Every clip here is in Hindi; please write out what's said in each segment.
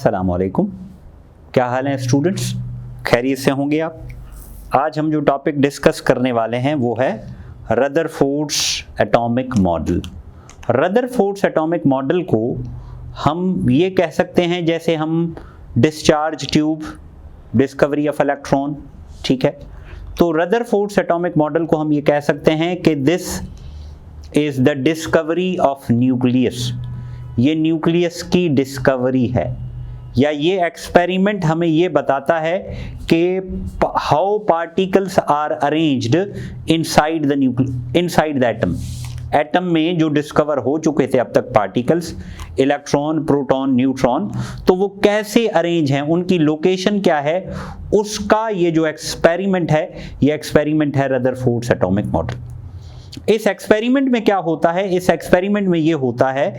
अस्सलाम वालेकुम। क्या हाल है स्टूडेंट्स, खैरियत से होंगे आप। आज हम जो टॉपिक डिस्कस करने वाले हैं वो है Rutherford's atomic model. Rutherford's atomic model को हम ये कह सकते हैं जैसे हम discharge tube, discovery of electron, ठीक है। तो रदरफोर्ड्स एटॉमिक मॉडल को हम ये कह सकते हैं कि this is the discovery of nucleus. ये न्यूक्लियस की डिस्कवरी है, या ये एक्सपेरिमेंट हमें ये बताता है कि how particles are arranged inside the atom. Atom में जो डिस्कवर हो चुके थे अब तक पार्टिकल्स, इलेक्ट्रॉन, प्रोटॉन, न्यूट्रॉन, तो वो कैसे अरेंज हैं, उनकी लोकेशन क्या है, उसका ये जो एक्सपेरिमेंट है, ये एक्सपेरिमेंट है रदरफोर्ड्स एटॉमिक मॉडल। इस एक्सपेरिमेंट में क्या होता है, इस एक्सपेरिमेंट में ये होता है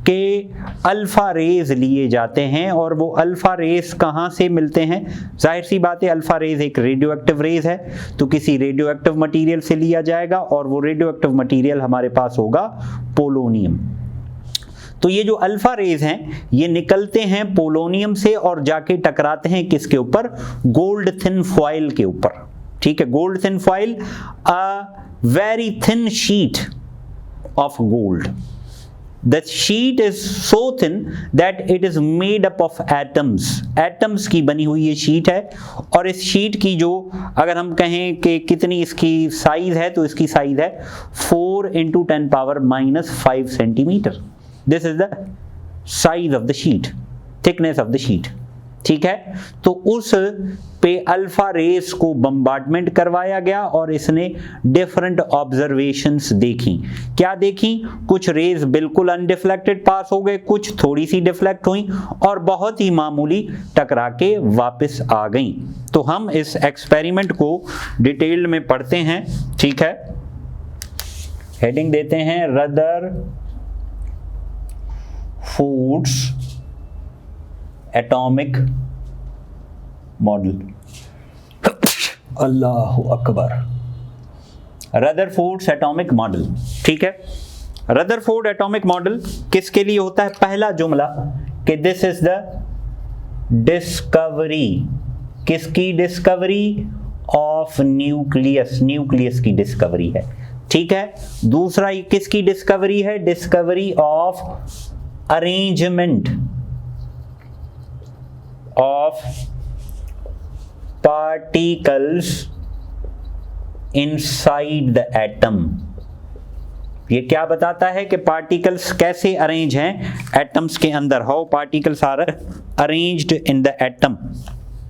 कि अल्फा रेज लिए जाते हैं, और वो अल्फा रेज कहाँ से मिलते हैं। जाहिर सी बात है, अल्फा रेज एक रेडियो एक्टिव रेज है, तो किसी रेडियो एक्टिव मटीरियल से लिया जाएगा, और वो रेडियो एक्टिव मटीरियल हमारे पास होगा पोलोनियम। तो ये जो अल्फा रेज हैं ये निकलते हैं पोलोनियम से और जाके टकराते हैं किसके ऊपर, गोल्ड थिन फॉइल के ऊपर, ठीक है। Gold thin foil, a very thin sheet of gold. The sheet is so thin that it is made up of atoms. Atoms की बनी हुई ये शीट है, और इस शीट की जो अगर हम कहें कि कितनी इसकी साइज है, तो इसकी साइज है 4 × 10⁻⁵ centimetre. This is the size of the sheet, thickness of the sheet, ठीक है। तो उस पे अल्फा रेस को बम्बार्डमेंट करवाया गया और इसने डिफरेंट ऑब्जर्वेशंस देखी। क्या देखी, कुछ रेज बिल्कुल अनडिफ्लेक्टेड पास हो गए, कुछ थोड़ी सी डिफ्लेक्ट हुई, और बहुत ही मामूली टकरा के वापस आ गई। तो हम इस एक्सपेरिमेंट को डिटेल में पढ़ते हैं, ठीक है। हेडिंग देते हैं रदरफोर्ड्स एटॉमिक मॉडल। अल्लाहु अकबर। रदरफोर्ड्स एटॉमिक मॉडल, ठीक है। रदरफोर्ड एटॉमिक मॉडल किसके लिए होता है, पहला जुमला कि दिस इज द डिस्कवरी, किसकी डिस्कवरी, ऑफ न्यूक्लियस, न्यूक्लियस की डिस्कवरी है, ठीक है। दूसरा किसकी डिस्कवरी है, discovery of arrangement of particles inside the atom। ये क्या बताता है कि पार्टिकल्स कैसे अरेंज हैं एटम्स के अंदर, how particles are arranged in the atom,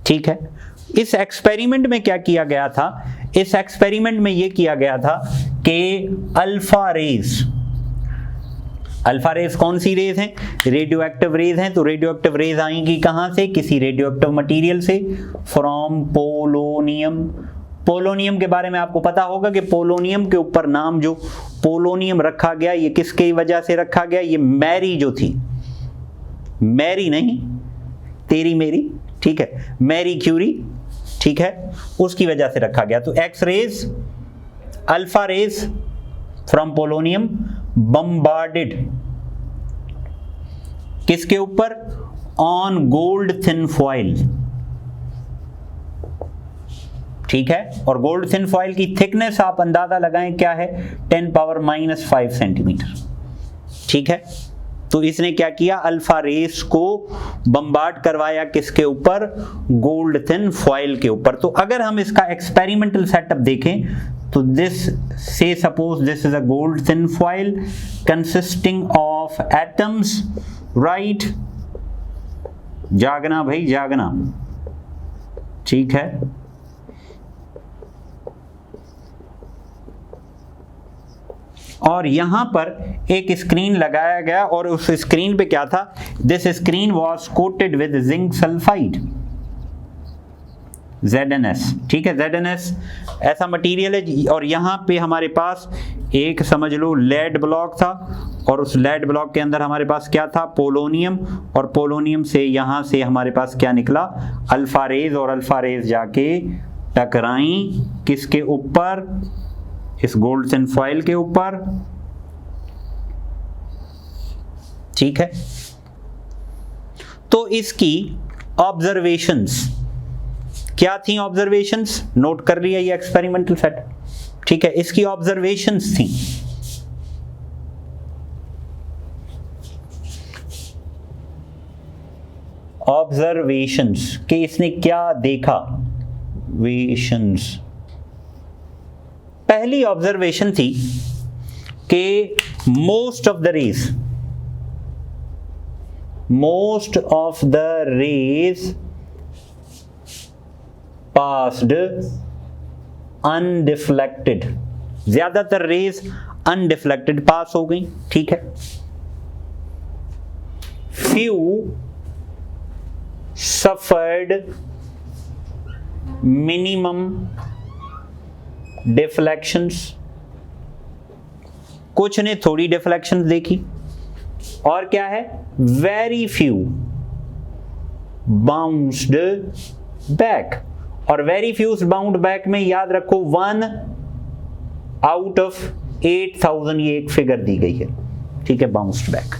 ठीक है। इस एक्सपेरिमेंट में क्या किया गया था, इस एक्सपेरिमेंट में ये किया गया था कि अल्फा रेज, अल्फा रेज कौन सी रेज हैं, रेडियो एक्टिव रेज हैं। तो रेडियो एक्टिव रेज आएंगी कहां से, किसी रेडियो एक्टिव मटीरियल से, फ्रॉम पोलोनियम। पोलोनियम के बारे में आपको पता होगा कि पोलोनियम के ऊपर नाम जो पोलोनियम रखा गया, ये किसकी वजह से रखा गया, ये मैरी जो थी, मैरी नहीं तेरी मेरी, ठीक है, मैरी क्यूरी, ठीक है, उसकी वजह से रखा गया। तो X rays, alpha rays from polonium bombarded किसके ऊपर, ऑन गोल्ड थिन फॉइल, ठीक है। और गोल्ड थिन फॉइल की थिकनेस आप अंदाजा लगाएं क्या है, 10⁻⁵ सेंटीमीटर, ठीक है। तो इसने क्या किया, अल्फा रेस को बम्बार्ड करवाया किसके ऊपर, गोल्ड थिन फॉइल के ऊपर। तो अगर हम इसका एक्सपेरिमेंटल सेटअप देखें तो दिस से suppose this is a gold thin foil consisting of atoms, right, जागना भाई जागना, ठीक है। और यहां पर एक स्क्रीन लगाया गया, और उस स्क्रीन पे क्या था, this screen was coated with zinc sulphide, ZnS, ठीक है। ZnS ऐसा मटेरियल है, और यहाँ पे हमारे पास एक समझ लो लेड ब्लॉक था, और उस लेड ब्लॉक के अंदर हमारे पास क्या था, पोलोनियम, और पोलोनियम से यहाँ से हमारे पास क्या निकला, अल्फा रेज, और अल्फा रेज जाके टकराई किसके ऊपर, इस गोल्ड थिन फॉइल के ऊपर, ठीक है। तो इसकी ऑब्जर्वेशंस क्या थी? ऑब्जर्वेशंस नोट कर लिया ये एक्सपेरिमेंटल सेट, ठीक है। इसकी ऑब्जर्वेशंस थी ऑब्जर्वेशंस कि इसने क्या देखा, वेशंस। पहली ऑब्जर्वेशन थी कि most of the rays passed undeflected, ज्यादातर रेज अनडिफ्लेक्टेड पास हो गई, ठीक है। फ्यू suffered minimum deflections, कुछ ने थोड़ी डिफ्लेक्शन देखी, और क्या है, वेरी फ्यू बाउंस्ड बैक, और वेरी फ्यू बाउंड बैक में याद रखो 1 आउट ऑफ 8000 ये एक फिगर दी गई है, ठीक है, बाउंस्ड बैक,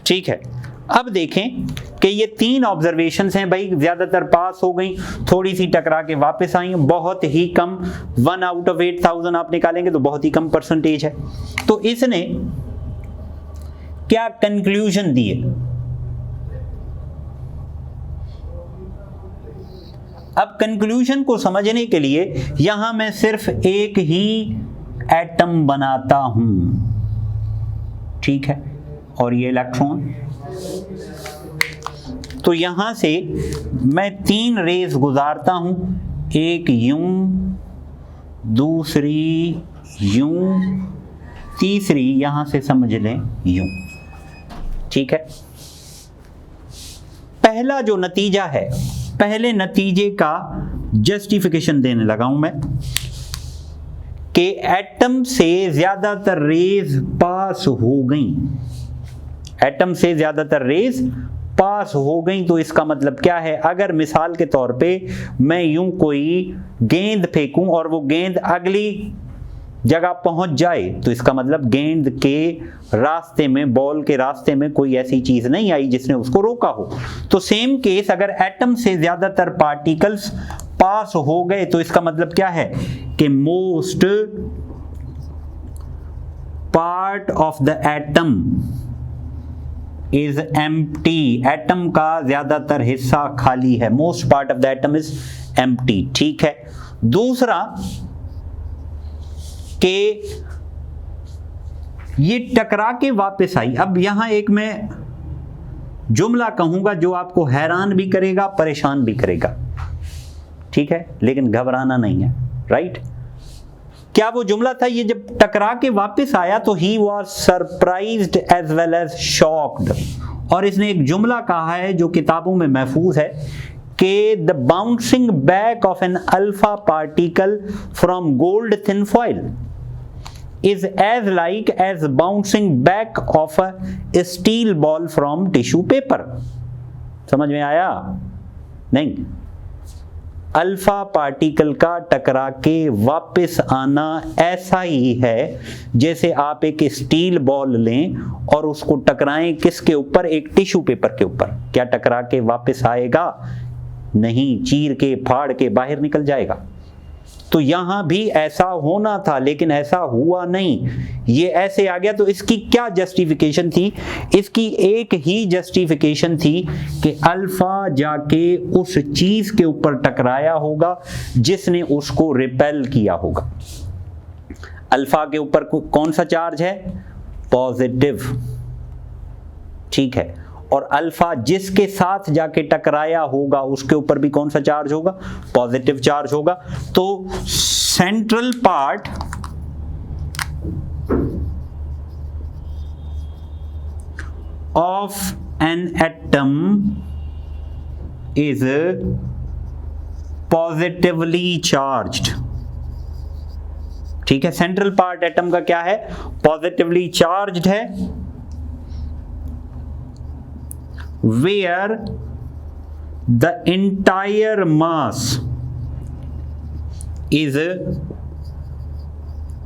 ठीक है। अब देखें कि ये 3 ऑब्जर्वेशंस हैं भाई, ज्यादातर पास हो गई, थोड़ी सी टकरा के वापस आई, बहुत ही कम, 1 आउट ऑफ 8000 आप निकालेंगे तो बहुत ही कम परसेंटेज है। तो इसने क्या कंक्लूजन दिए? अब कंक्लूजन को समझने के लिए यहां मैं सिर्फ एक ही एटम बनाता हूं, ठीक है, और ये इलेक्ट्रॉन। तो यहां से मैं 3 रेज गुजारता हूं, एक यूं, दूसरी यूं, तीसरी यहां से समझ लें यूं, ठीक है। पहला जो नतीजा है, पहले नतीजे का जस्टिफिकेशन देने लगा हूं मैं कि एटम से ज्यादातर रेज पास हो गई, एटम से ज्यादातर रेज पास हो गई। तो इसका मतलब क्या है? अगर मिसाल के तौर पे मैं यूं कोई गेंद फेंकूं और वो गेंद अगली जगह पहुंच जाए, तो इसका मतलब गेंद के रास्ते में, बॉल के रास्ते में कोई ऐसी चीज नहीं आई जिसने उसको रोका हो। तो सेम केस, अगर एटम से ज्यादातर पार्टिकल्स पास हो गए तो इसका मतलब क्या है कि most part of the atom is empty, atom का ज्यादातर हिस्सा खाली है, most part of the atom is empty, ठीक है। दूसरा कि ये टकरा के वापस आई। अब यहां एक मैं जुमला कहूंगा जो आपको हैरान भी करेगा, परेशान भी करेगा, ठीक है, लेकिन घबराना नहीं है, राइट। क्या वो जुमला था? ये जब टकरा के वापस आया तो he was surprised as well as shocked. और इसने एक जुमला कहा है जो किताबों में महफूज है कि the bouncing back of an alpha particle from gold thin foil is as like as bouncing back of a steel ball from tissue paper। समझ में आया? नहीं, अल्फा पार्टिकल का टकरा के वापस आना ऐसा ही है जैसे आप एक स्टील बॉल लें और उसको टकराएं किसके ऊपर? एक टिश्यू पेपर के ऊपर। क्या टकरा के वापस आएगा? नहीं, चीर के फाड़ के बाहर निकल जाएगा। तो यहां भी ऐसा होना था लेकिन ऐसा हुआ नहीं, ये ऐसे आ गया। तो इसकी क्या जस्टिफिकेशन थी? इसकी एक ही जस्टिफिकेशन थी कि अल्फा जाके उस चीज के ऊपर टकराया होगा जिसने उसको रिपेल किया होगा। अल्फा के ऊपर कौन सा चार्ज है? पॉजिटिव, ठीक है। और अल्फा जिसके साथ जाके टकराया होगा उसके ऊपर भी कौन सा चार्ज होगा? पॉजिटिव चार्ज होगा। तो central part of an atom is positively charged, ठीक है। सेंट्रल पार्ट एटम का क्या है? पॉजिटिवली चार्ज्ड है। where the entire mass is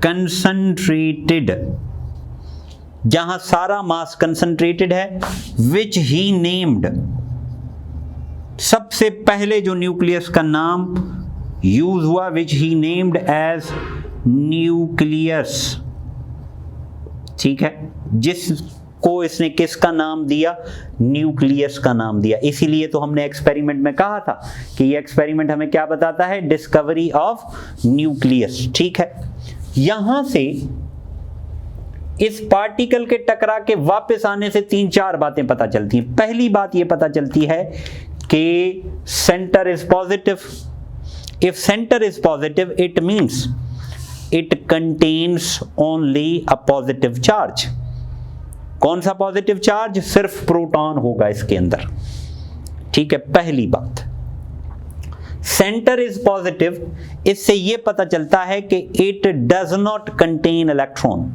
concentrated जहां सारा मास कंसंट्रेटेड है, विच ही नेम्ड, सबसे पहले जो न्यूक्लियस का नाम यूज हुआ, विच ही नेम्ड एज न्यूक्लियस, ठीक है, जिसको इसने किसका नाम दिया, न्यूक्लियस का नाम दिया। इसीलिए तो हमने एक्सपेरिमेंट में कहा था कि ये एक्सपेरिमेंट हमें क्या बताता है, डिस्कवरी ऑफ न्यूक्लियस, ठीक है। यहां से इस पार्टिकल के टकरा के वापस आने से 3-4 बातें पता चलती हैं। पहली बात ये पता चलती है कि centre is positive. If centre is positive it means it contains only a positive charge. कौन सा पॉजिटिव चार्ज, सिर्फ प्रोटॉन होगा इसके अंदर, ठीक है, पहली बात। सेंटर इज पॉजिटिव, इससे यह पता चलता है कि it does not contain electron.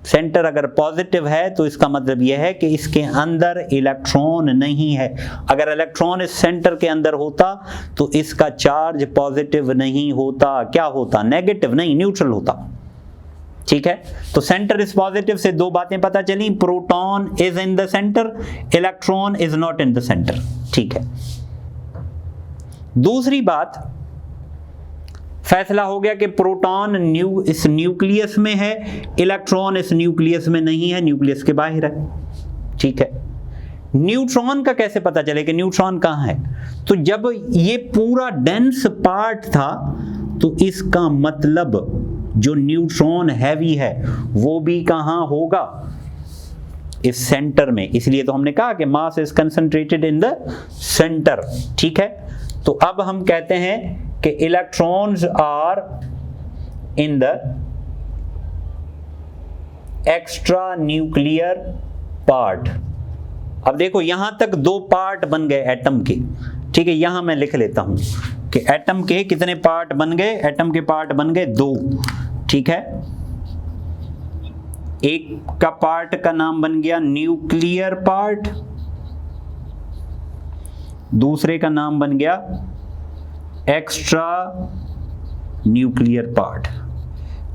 Centre अगर पॉजिटिव है तो इसका मतलब यह है कि इसके अंदर इलेक्ट्रॉन नहीं है। अगर इलेक्ट्रॉन इस सेंटर के अंदर होता तो इसका चार्ज पॉजिटिव नहीं होता, क्या होता, नेगेटिव नहीं, न्यूट्रल होता, ठीक है। तो सेंटर इज पॉजिटिव से 2 बातें पता चली, proton is in the centre, electron is not in the centre, ठीक है। दूसरी बात, फैसला हो गया कि प्रोटॉन इस न्यूक्लियस में है, इलेक्ट्रॉन इस न्यूक्लियस में नहीं है, न्यूक्लियस के बाहर है, ठीक है। न्यूट्रॉन का कैसे पता चले कि न्यूट्रॉन कहां है, तो जब ये पूरा डेंस पार्ट था तो इसका मतलब जो न्यूट्रॉन हैवी है वो भी कहां होगा, इस सेंटर में। इसलिए तो हमने कहा कि mass is concentrated in the centre, ठीक है। तो अब हम कहते हैं कि electrons are in the extra nuclear part. अब देखो यहां तक 2 पार्ट बन गए एटम के, ठीक है। यहां मैं लिख लेता हूं कि एटम के कितने पार्ट बन गए, एटम के पार्ट बन गए 2, ठीक है। एक का पार्ट का नाम बन गया न्यूक्लियर पार्ट, दूसरे का नाम बन गया extra nuclear part.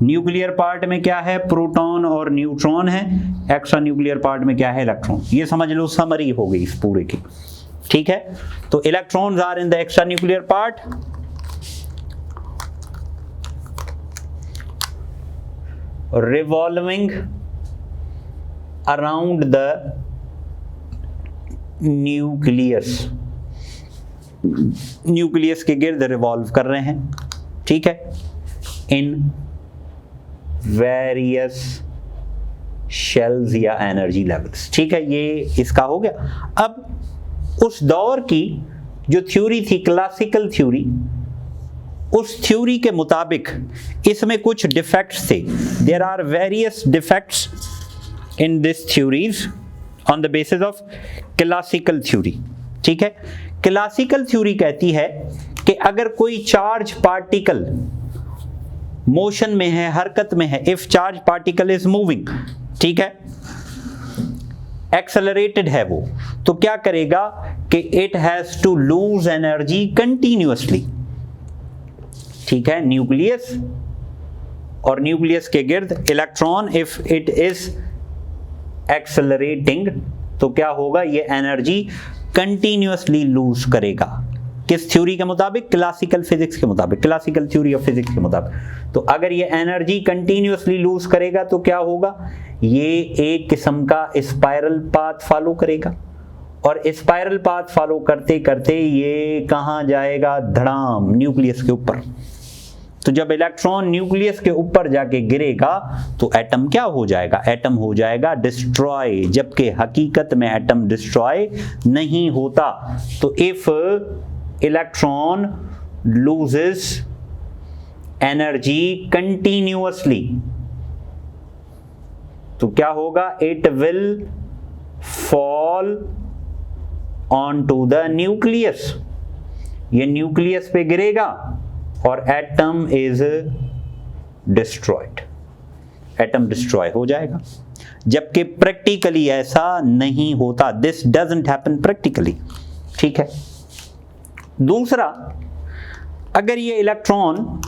Nuclear part में क्या है, प्रोटॉन और न्यूट्रॉन है, एक्स्ट्रा न्यूक्लियर पार्ट में क्या है, इलेक्ट्रॉन। ये समझ लो समरी हो गई इस पूरे की, ठीक है। तो electrons are in the extra nuclear part, revolving around the nucleus, nucleus के गिर्द रिवॉल्व कर रहे हैं, ठीक है, इन वेरियस शेल्स या एनर्जी लेवल्स, ठीक है। ये इसका हो गया। अब उस दौर की जो थ्योरी थी, क्लासिकल थ्योरी, उस थ्योरी के मुताबिक इसमें कुछ डिफेक्ट्स थे। There are various defects in this theories on the basis of classical theory, ठीक है। क्लासिकल थ्योरी कहती है कि अगर कोई चार्ज पार्टिकल मोशन में है, हरकत में है, if charge particle is moving, ठीक है, एक्सेलरेटेड है वो, तो क्या करेगा कि it has to lose energy continuously, ठीक है। न्यूक्लियस और न्यूक्लियस के गिर्द electron if it is accelerating तो क्या होगा, ये एनर्जी कंटिन्यूअसली लूज करेगा। किस थ्योरी के मुताबिक, क्लासिकल फिजिक्स के मुताबिक, क्लासिकल थ्योरी ऑफ फिजिक्स के मुताबिक। तो अगर ये एनर्जी कंटिन्यूअसली लूज करेगा तो क्या होगा, ये एक किस्म का स्पाइरल पाथ फॉलो करेगा, और स्पाइरल पाथ फॉलो करते करते ये कहां जाएगा, धड़ाम, न्यूक्लियस के ऊपर। तो जब इलेक्ट्रॉन न्यूक्लियस के ऊपर जाके गिरेगा तो एटम क्या हो जाएगा, एटम हो जाएगा डिस्ट्रॉय, जबकि हकीकत में एटम डिस्ट्रॉय नहीं होता। तो if electron loses energy continuously तो क्या होगा, it will fall on to the nucleus, ये न्यूक्लियस पे गिरेगा और atom is destroyed, atom destroy हो जाएगा। जबकि प्रैक्टिकली ऐसा नहीं होता, दिस डजंट हैपन प्रैक्टिकली, ठीक है। दूसरा, अगर ये इलेक्ट्रॉन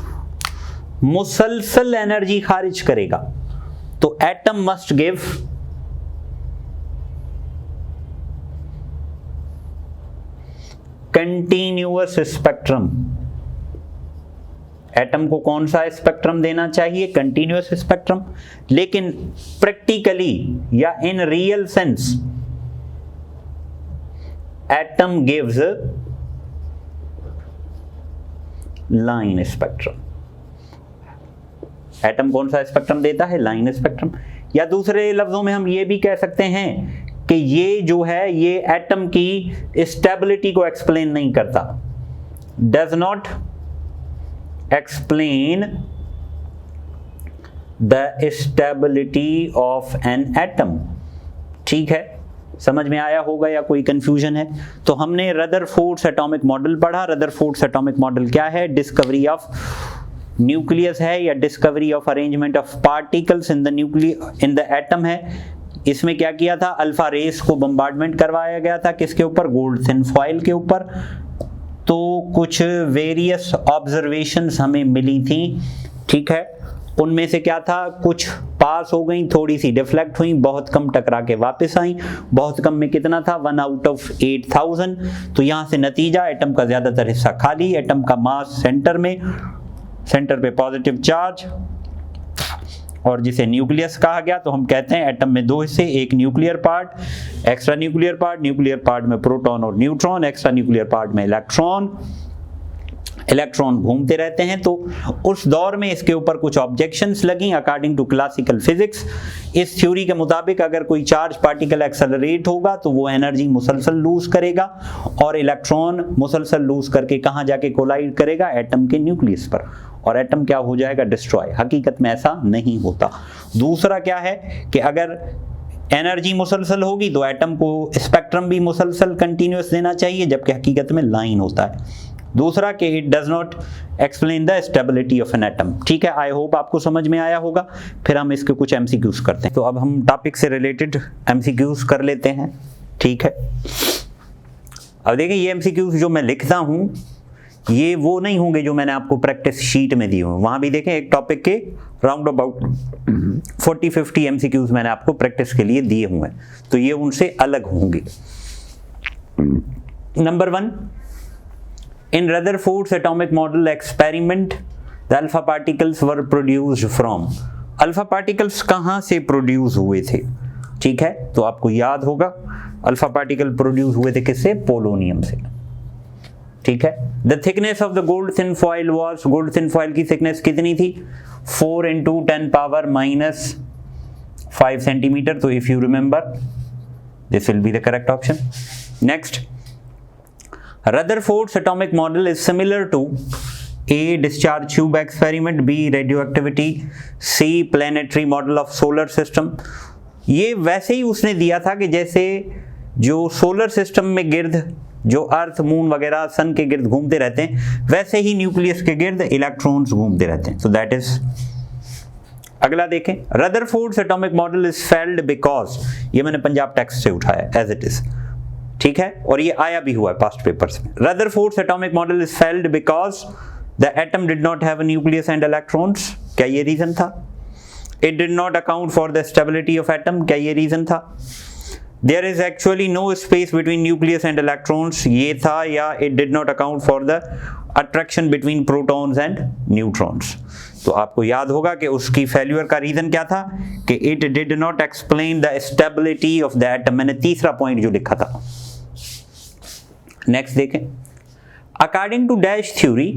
मुसलसल एनर्जी खारिज करेगा, तो atom must give continuous spectrum. Atom को कौन सा स्पेक्ट्रम देना चाहिए? Continuous spectrum. लेकिन प्रैक्टिकली या in real sense atom gives line spectrum. Atom कौन सा स्पेक्ट्रम देता है? Line spectrum. या दूसरे लफ्जों में हम ये भी कह सकते हैं कि ये जो है ये एटम की स्टेबिलिटी को एक्सप्लेन नहीं करता, does not explain the stability of an atom. ठीक है, समझ में आया होगा या कोई कंफ्यूजन है? तो हमने रदरफोर्ड्स एटॉमिक मॉडल पढ़ा। रदरफोर्ड्स एटॉमिक मॉडल क्या है? डिस्कवरी ऑफ न्यूक्लियस है या discovery of arrangement of particles in the atom है। इसमें क्या किया था? अल्फा रेस को बम्बार्डमेंट करवाया गया था, किसके ऊपर? गोल्ड थिन फॉइल के ऊपर। तो कुछ वेरियस ऑब्जर्वेशंस हमें मिली थी, ठीक है। उनमें से क्या था? कुछ पास हो गई, थोड़ी सी डिफ्लेक्ट हुई, बहुत कम टकरा के वापस आई। बहुत कम में कितना था? 1 आउट ऑफ 8000। तो यहाँ से नतीजा, एटम का ज्यादातर हिस्सा खाली, एटम का मास सेंटर में, सेंटर पे पॉजिटिव चार्ज, और जिसे न्यूक्लियस कहा गया। तो हम कहते हैं एटम में दो हिस्से, एक nuclear part, extra nuclear part. Nuclear part में प्रोटॉन और न्यूट्रॉन, एक्स्ट्रा न्यूक्लियर पार्ट में इलेक्ट्रॉन। इलेक्ट्रॉन घूमते रहते हैं। तो उस दौर में इसके ऊपर कुछ ऑब्जेक्शंस लगी अकॉर्डिंग टू क्लासिकल फिजिक्स। इस थ्योरी के मुताबिक अगर कोई चार्ज पार्टिकल एक्सेलरेट होगा तो वो एनर्जी मुसलसल लूज करेगा, और इलेक्ट्रॉन मुसलसल लूज करके कहाँ जाके कोलाइड करेगा? एटम के न्यूक्लियस पर, और एटम क्या हो जाएगा? डिस्ट्रॉय। हकीकत में ऐसा नहीं होता। दूसरा क्या है कि अगर एनर्जी मुसलसल होगी तो एटम को स्पेक्ट्रम भी मुसलसल कंटिन्यूअस देना चाहिए, जबकि हकीकत में लाइन होता है। दूसरा कि it does not explain the stability of an atom. ठीक है, आई होप आपको समझ में आया होगा। फिर हम इसके कुछ एमसीक्यूज करते हैं। तो अब हम टॉपिक से रिलेटेड एमसीक्यूज कर लेते हैं, ठीक है। अब देखिए, ये एमसीक्यूज जो मैं लिखता हूँ ये वो नहीं होंगे जो मैंने आपको प्रैक्टिस शीट में दिए हुए। वहां भी देखें एक टॉपिक के राउंड अबाउट 40-50 एमसीक्यूज मैंने आपको प्रैक्टिस के लिए दिए हुए हैं, तो ये उनसे अलग होंगे। Number 1, in Rutherford's atomic model experiment the alpha particles were produced from। Alpha particles कहां से प्रोड्यूस हुए थे? ठीक है, तो आपको याद होगा अल्फा पार्टिकल प्रोड्यूस हुए थे किससे? पोलोनियम से। ठीक है, the thickness of the gold thin foil was, gold thin foil की थिकनेस कितनी थी? 4 × 10⁻⁵ सेंटीमीटर। तो if you remember this will be the correct option. Next, Rutherford's atomic model is similar to A. discharge tube experiment, B. radioactivity, C. planetary model of solar system। ये वैसे ही उसने दिया था कि जैसे जो सोलर सिस्टम में गिर्द जो अर्थ, मून वगैरह सन के गिर्द घूमते रहते हैं, वैसे ही न्यूक्लियस के गिर्द इलेक्ट्रॉन्स घूमते रहते हैं। So that is. अगला देखें, Rutherford's atomic model is failed because, ये मैंने पंजाब टेक्स्ट से उठाया एज इट इज, ठीक है, और ये आया भी हुआ है पास्ट पेपर्स में। Rutherford's atomic model is failed because the atom did not have a nucleus and electrons। क्या ये रीजन था? It did not account for the stability of atom। क्या ये रीजन था? There is actually no space between nucleus and electrons। ये था, या it did not account for the attraction between protons and neutrons। तो आपको याद होगा कि उसकी फेल्यूर का रीजन क्या था कि it did not explain the stability of the atom। मैंने तीसरा पॉइंट जो लिखा था। नेक्स्ट देखें, according to dash theory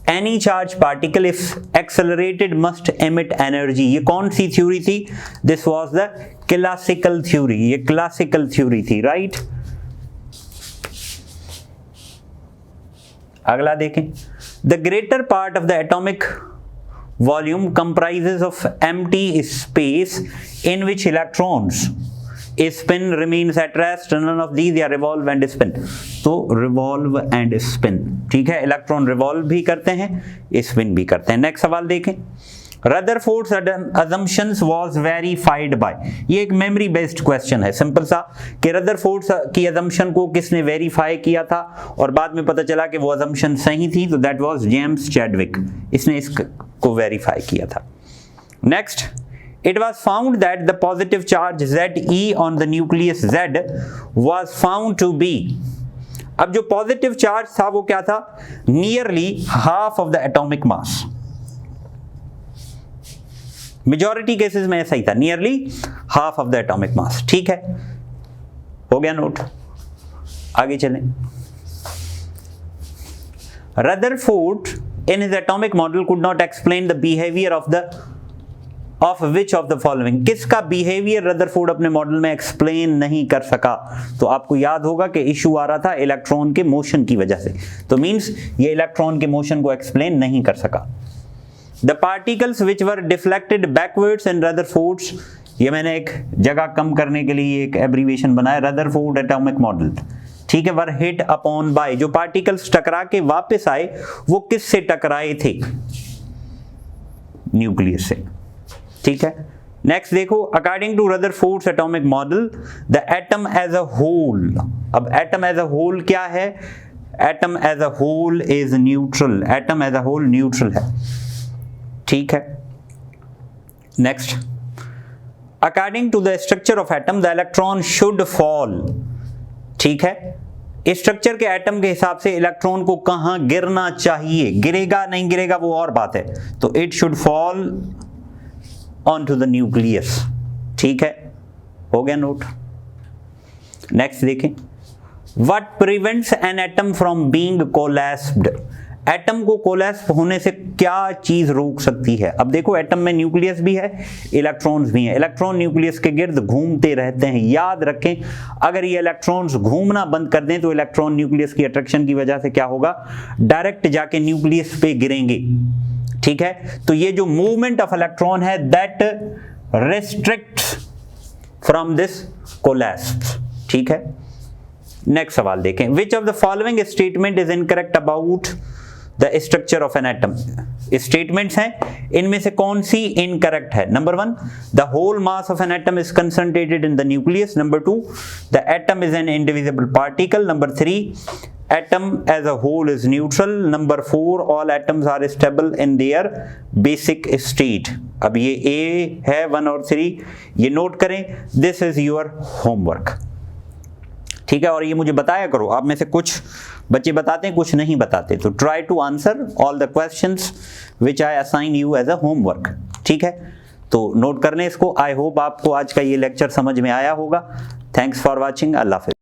any charge particle if accelerated must emit energy. ये कौन सी थ्योरी थी? This was the classical theory. ये क्लासिकल थ्योरी थी, राइट। अगला देखें, the greater part of the atomic volume comprises of empty space in which electrons spin remains at rest, none of these, या revolve and spin। तो revolve and spin, ठीक है, इलेक्ट्रॉन रिवॉल्व भी करते हैं, स्पिन भी करते हैं। नेक्स्ट सवाल देखें, Rutherford's assumptions was verified by। ये एक मेमोरी बेस्ड क्वेश्चन है, सिंपल सा, कि Rutherford की assumption को किसने वेरीफाई किया था और बाद में पता चला कि वो assumption सही थी, तो that was जेम्स चैडविक। इसने इसको वेरीफाई किया था। Next, It was found that the positive charge Ze on the nucleus Z was found to be, अब जो पॉजिटिव चार्ज था वो क्या था, nearly half of the atomic mass. Majority cases में ऐसा ही था, nearly half of the atomic mass. ठीक है, हो गया नोट, आगे चलें। Rutherford in his atomic model could not explain the behavior of which of the following, किसका बिहेवियर रदरफोर्ड अपने मॉडल में एक्सप्लेन नहीं कर सका। तो आपको याद होगा कि इशू आ रहा था इलेक्ट्रॉन के मोशन की वजह से, तो मींस ये इलेक्ट्रॉन के मोशन को एक्सप्लेन नहीं कर सका। The particles which were deflected backwards in Rutherford's, ये मैंने एक जगह कम करने के लिए एक एब्रीविएशन बनाया, रदरफोर्ड एटॉमिक मॉडल। ठीक है, वर हिट अपॉन बाय, जो पार्टिकल्स टकरा के वापस आए वो किससे टकराए थे, न्यूक्लियस से। ठीक है, नेक्स्ट देखो, according to Rutherford's atomic model the atom as a whole, अब एटम एज अ होल क्या है, atom as a whole is neutral, atom as a whole neutral है। ठीक है, next, according to the structure of atom the electron should fall. ठीक है, स्ट्रक्चर के एटम के हिसाब से इलेक्ट्रॉन को कहां गिरना चाहिए, गिरेगा नहीं गिरेगा वो और बात है, तो it should fall on to the nucleus. ठीक है, हो गया नोट। नेक्स्ट देखें, what prevents an atom from being collapsed, atom को कोलैप्स होने से क्या चीज रोक सकती है। अब देखो, एटम में न्यूक्लियस भी है, इलेक्ट्रॉन्स भी हैं, इलेक्ट्रॉन न्यूक्लियस के गिर्द घूमते रहते हैं। याद रखें, अगर ये इलेक्ट्रॉन्स घूमना बंद कर दें तो इलेक्ट्रॉन न्यूक्लियस की अट्रैक्शन की वजह से क्या होगा, डायरेक्ट जाके न्यूक्लियस पे गिरेंगे। ठीक है, तो ये जो मूवमेंट ऑफ इलेक्ट्रॉन है that restricts from this collapse. ठीक है, नेक्स्ट सवाल देखें, which of the following statement is incorrect about the structure of an atom. Statements हैं, इनमें से कौन सी इनकरेक्ट है। Number 1, the whole mass of an atom is concentrated in the nucleus. Number 2, the atom is an indivisible particle. Number 3, atom as a whole is neutral. Number 4, all atoms are stable in their basic state. अब ये A है 1 और 3, ये नोट करें, this is your homework। ठीक है, और ये मुझे बताया करो, आप में से कुछ बच्चे बताते हैं, कुछ नहीं बताते, तो try to answer all the questions which I assign you as a homework। ठीक है, तो नोट करने इसको। आई होप आपको आज का ये लेक्चर समझ में आया होगा। थैंक्स फॉर वॉचिंग, अल्लाह हाफिज़।